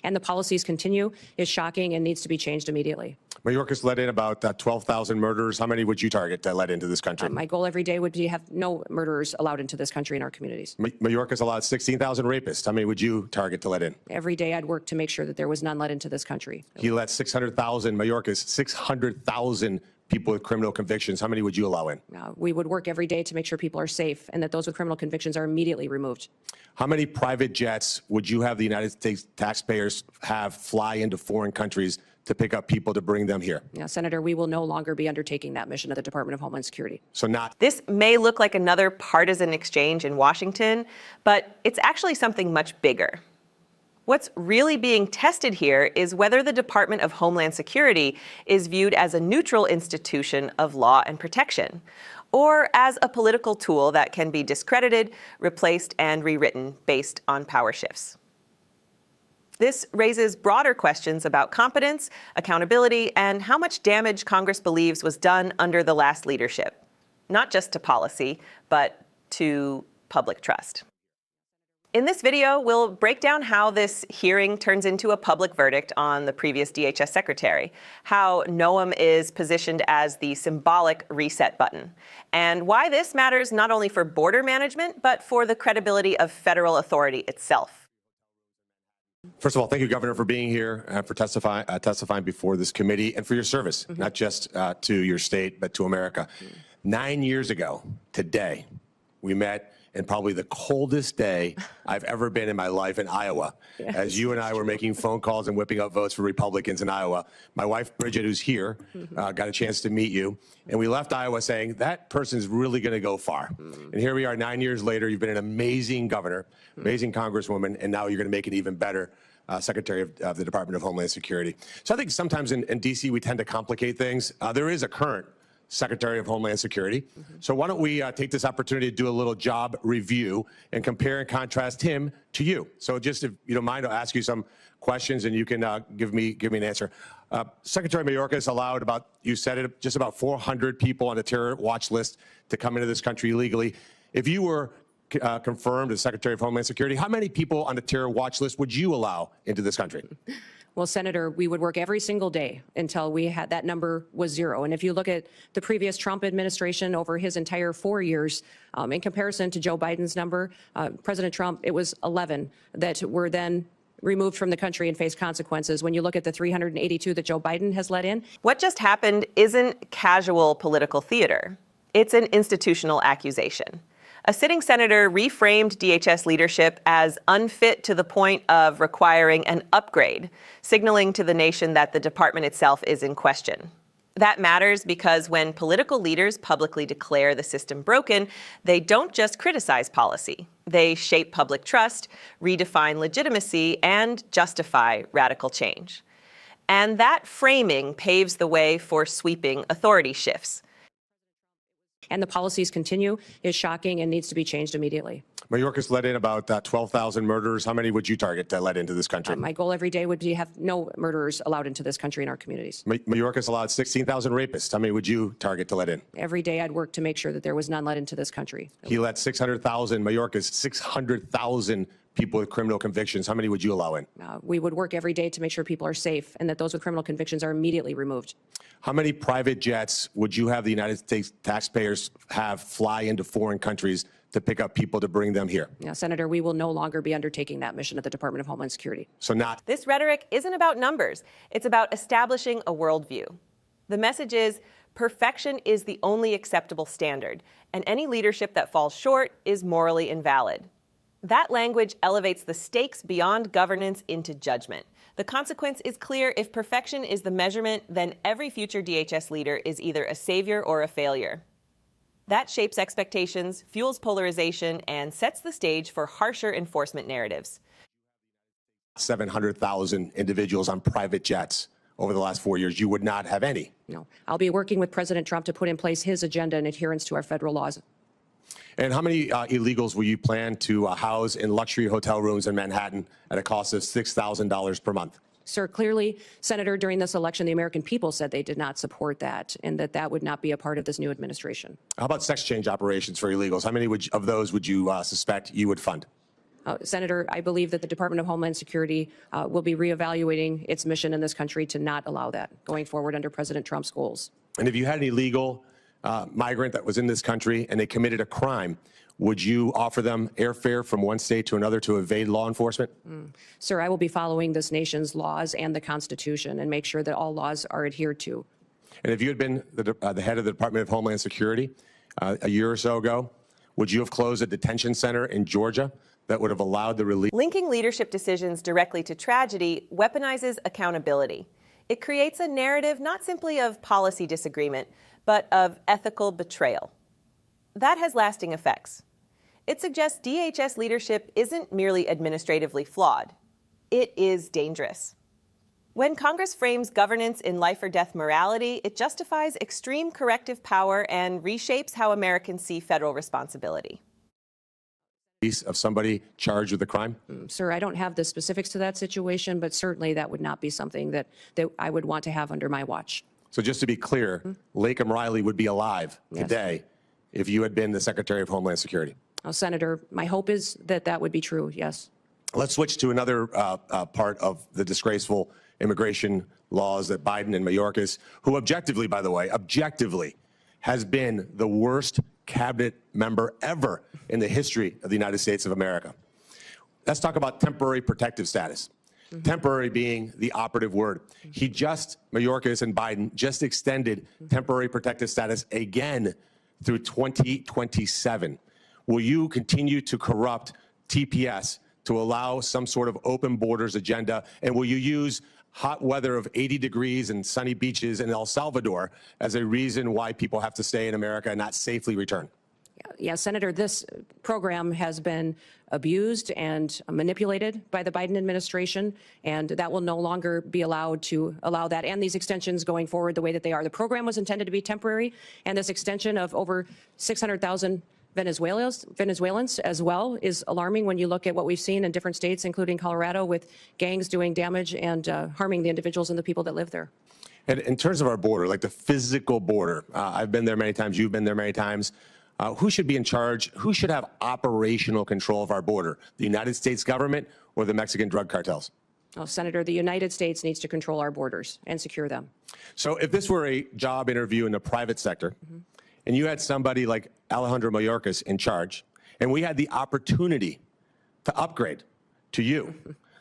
And the policies continue is shocking and needs to be changed immediately. Mayorkas let in about 12,000 murderers. How many would you target that let into this country? My goal every day would be to have no murderers allowed into this country in our communities. Mayorkas allowed 16,000 rapists. How many would you target to let in? Every day I'd work to make sure that there was none let into this country. He let 600,000, Mayorkas, 600,000 people with criminal convictions. How many would you allow in? We would work every day to make sure people are safe and that those with criminal convictions are immediately removed. How many private jets would you have the United States taxpayers have fly into foreign countries to pick up people to bring them here? Senator, we will no longer be undertaking that mission at the Department of Homeland Security. So not. This may look like another partisan exchange in Washington, but it's actually something much bigger. What's really being tested here is whether the Department of Homeland Security is viewed as a neutral institution of law and protection, or as a political tool that can be discredited, replaced, and rewritten based on power shifts. This raises broader questions about competence, accountability, and how much damage Congress believes was done under the last leadership, not just to policy, but to public trust. In this video, we'll break down how this hearing turns into a public verdict on the previous DHS secretary, how Noem is positioned as the symbolic reset button, and why this matters not only for border management, but for the credibility of federal authority itself. First of all, thank you, Governor, for being here and for testifying before this committee and for your service, not just to your state, but to America. 9 years ago today, we met in probably the coldest day I've ever been in my life in Iowa, as you and I were making phone calls and whipping up votes for Republicans in Iowa. My wife, Bridget, who's here, got a chance to meet you. And we left Iowa saying, that person's really going to go far. And here we are 9 years later. You've been an amazing governor, amazing congresswoman, and now you're going to make it even better. Secretary of the Department of Homeland Security. So I think sometimes in D.C. we tend to complicate things. There is a current Secretary of Homeland Security. So why don't we take this opportunity to do a little job review and compare and contrast him to you. So just if you don't mind, I'll ask you some questions and you can give me an answer. Secretary Mayorkas allowed about, you said it, just about 400 people on the terror watch list to come into this country illegally. If you were confirmed as Secretary of Homeland Security, how many people on the terror watch list would you allow into this country? Well, Senator, we would work every single day until we had that number was zero. And if you look at the previous Trump administration over his entire 4 years, in comparison to Joe Biden's number, President Trump, it was 11 that were then removed from the country and face consequences. When you look at the 382 that Joe Biden has let in. What just happened isn't casual political theater. It's an institutional accusation. A sitting senator reframed DHS leadership as unfit to the point of requiring an upgrade, signaling to the nation that the department itself is in question. That matters because when political leaders publicly declare the system broken, they don't just criticize policy. They shape public trust, redefine legitimacy, and justify radical change. And that framing paves the way for sweeping authority shifts. And the policies continue is shocking and needs to be changed immediately. Mayorkas let in about 12,000 murderers. How many would you target that let into this country? My goal every day would be to have no murderers allowed into this country in our communities. Mayorkas allowed 16,000 rapists. How many would you target to let in? Every day I'd work to make sure that there was none let into this country. He let 600,000, Mayorkas, 600,000 people with criminal convictions. How many would you allow in? We would work every day to make sure people are safe and that those with criminal convictions are immediately removed. How many private jets would you have the United States taxpayers have fly into foreign countries to pick up people to bring them here? Senator, we will no longer be undertaking that mission at the Department of Homeland Security. So not. This rhetoric isn't about numbers. It's about establishing a worldview. The message is perfection is the only acceptable standard, and any leadership that falls short is morally invalid. That language elevates the stakes beyond governance into judgment. The consequence is clear. If perfection is the measurement, then every future DHS leader is either a savior or a failure. That shapes expectations, fuels polarization, and sets the stage for harsher enforcement narratives. 700,000 individuals on private jets over the last 4 years. You would not have any. No. I'll be working with President Trump to put in place his agenda in adherence to our federal laws. And how many illegals will you plan to house in luxury hotel rooms in Manhattan at a cost of $6,000 per month? Sir, clearly, Senator, during this election, the American people said they did not support that and that that would not be a part of this new administration. How about sex change operations for illegals? How many of those would you suspect you would fund? Senator, I believe that the Department of Homeland Security will be reevaluating its mission in this country to not allow that going forward under President Trump's goals. And if you had any legal migrant that was in this country and they committed a crime, would you offer them airfare from one state to another to evade law enforcement? Sir, I will be following this nation's laws and the Constitution and make sure that all laws are adhered to. And if you had been the head of the Department of Homeland Security a year or so ago, would you have closed a detention center in Georgia that would have allowed the release? Linking leadership decisions directly to tragedy weaponizes accountability. It creates a narrative not simply of policy disagreement, but of ethical betrayal. That has lasting effects. It suggests DHS leadership isn't merely administratively flawed. It is dangerous. When Congress frames governance in life or death morality, it justifies extreme corrective power and reshapes how Americans see federal responsibility. Of somebody charged with a crime? Sir, I don't have the specifics to that situation, but certainly that would not be something that I would want to have under my watch. So just to be clear, Lakem Riley would be alive today if you had been the Secretary of Homeland Security. Senator, my hope is that that would be true, yes. Let's switch to another part of the disgraceful immigration laws that Biden and Mayorkas, who objectively, by the way, has been the worst cabinet member ever in the history of the United States of America. Let's talk about temporary protective status. Temporary being the operative word. Mayorkas and Biden just extended temporary protective status again through 2027. Will you continue to corrupt TPS to allow some sort of open borders agenda? And will you use hot weather of 80 degrees and sunny beaches in El Salvador as a reason why people have to stay in America and not safely return? Yeah, Senator, this program has been abused and manipulated by the Biden administration, and that will no longer be allowed to allow that and these extensions going forward the way that they are. The program was intended to be temporary, and this extension of over 600,000 Venezuelans as well is alarming when you look at what we've seen in different states, including Colorado, with gangs doing damage and harming the individuals and the people that live there. And in terms of our border, like the physical border, I've been there many times, you've been there many times. Who should be in charge? Who should have operational control of our border? The United States government or the Mexican drug cartels? Oh, Senator, the United States needs to control our borders and secure them. So if this were a job interview in the private sector, and you had somebody like Alejandro Mayorkas in charge, and we had the opportunity to upgrade to you,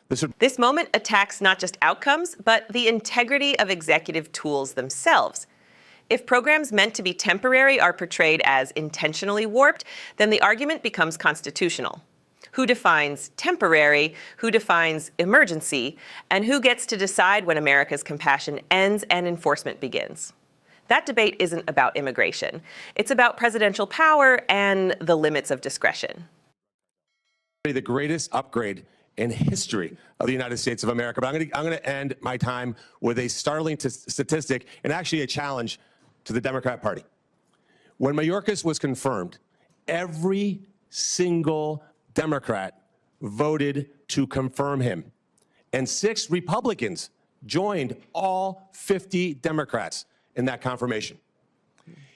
This moment attacks not just outcomes, but the integrity of executive tools themselves. If programs meant to be temporary are portrayed as intentionally warped, then the argument becomes constitutional. Who defines temporary, who defines emergency, and who gets to decide when America's compassion ends and enforcement begins? That debate isn't about immigration. It's about presidential power and the limits of discretion. The greatest upgrade in history of the United States of America. But I'm going to end my time with a startling statistic and actually a challenge to the Democrat Party. When Mayorkas was confirmed, every single Democrat voted to confirm him. And 6 Republicans joined all 50 Democrats in that confirmation.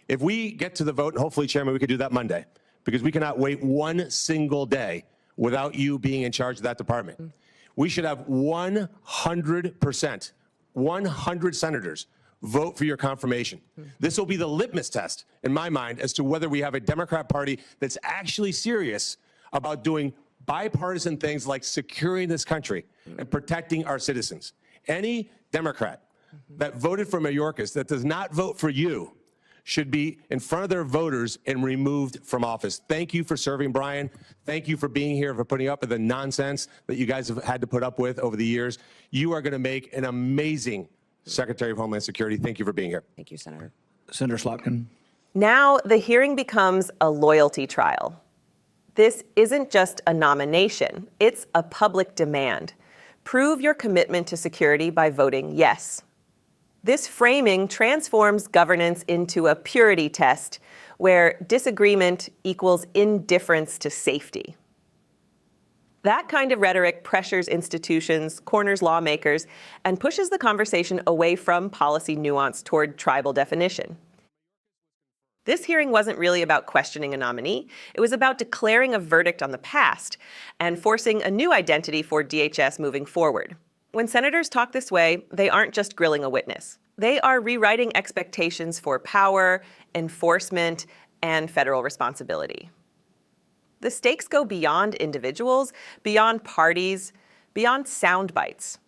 If we get to the vote, and hopefully, Chairman, we could do that Monday, because we cannot wait one single day without you being in charge of that department. We should have 100%, 100 senators vote for your confirmation. This will be the litmus test, in my mind, as to whether we have a Democrat Party that's actually serious about doing bipartisan things like securing this country and protecting our citizens. Any Democrat that voted for Mayorkas that does not vote for you should be in front of their voters and removed from office. Thank you for serving, Brian. Thank you for being here, for putting up with the nonsense that you guys have had to put up with over the years. You are going to make an amazing Secretary of Homeland Security. Thank you for being here. Thank you, Senator. Senator Slotkin. Now the hearing becomes a loyalty trial. This isn't just a nomination, it's a public demand. Prove your commitment to security by voting yes. This framing transforms governance into a purity test where disagreement equals indifference to safety. That kind of rhetoric pressures institutions, corners lawmakers, and pushes the conversation away from policy nuance toward tribal definition. This hearing wasn't really about questioning a nominee. It was about declaring a verdict on the past and forcing a new identity for DHS moving forward. When senators talk this way, they aren't just grilling a witness. They are rewriting expectations for power, enforcement, and federal responsibility. The stakes go beyond individuals, beyond parties, beyond sound bites.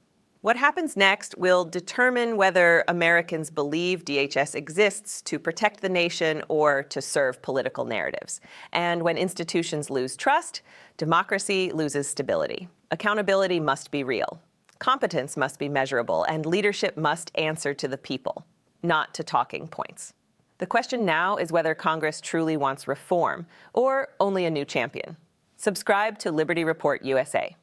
What happens next will determine whether Americans believe DHS exists to protect the nation or to serve political narratives. And when institutions lose trust, democracy loses stability. Accountability must be real. Competence must be measurable, and leadership must answer to the people, not to talking points. The question now is whether Congress truly wants reform or only a new champion. Subscribe to Liberty Report USA.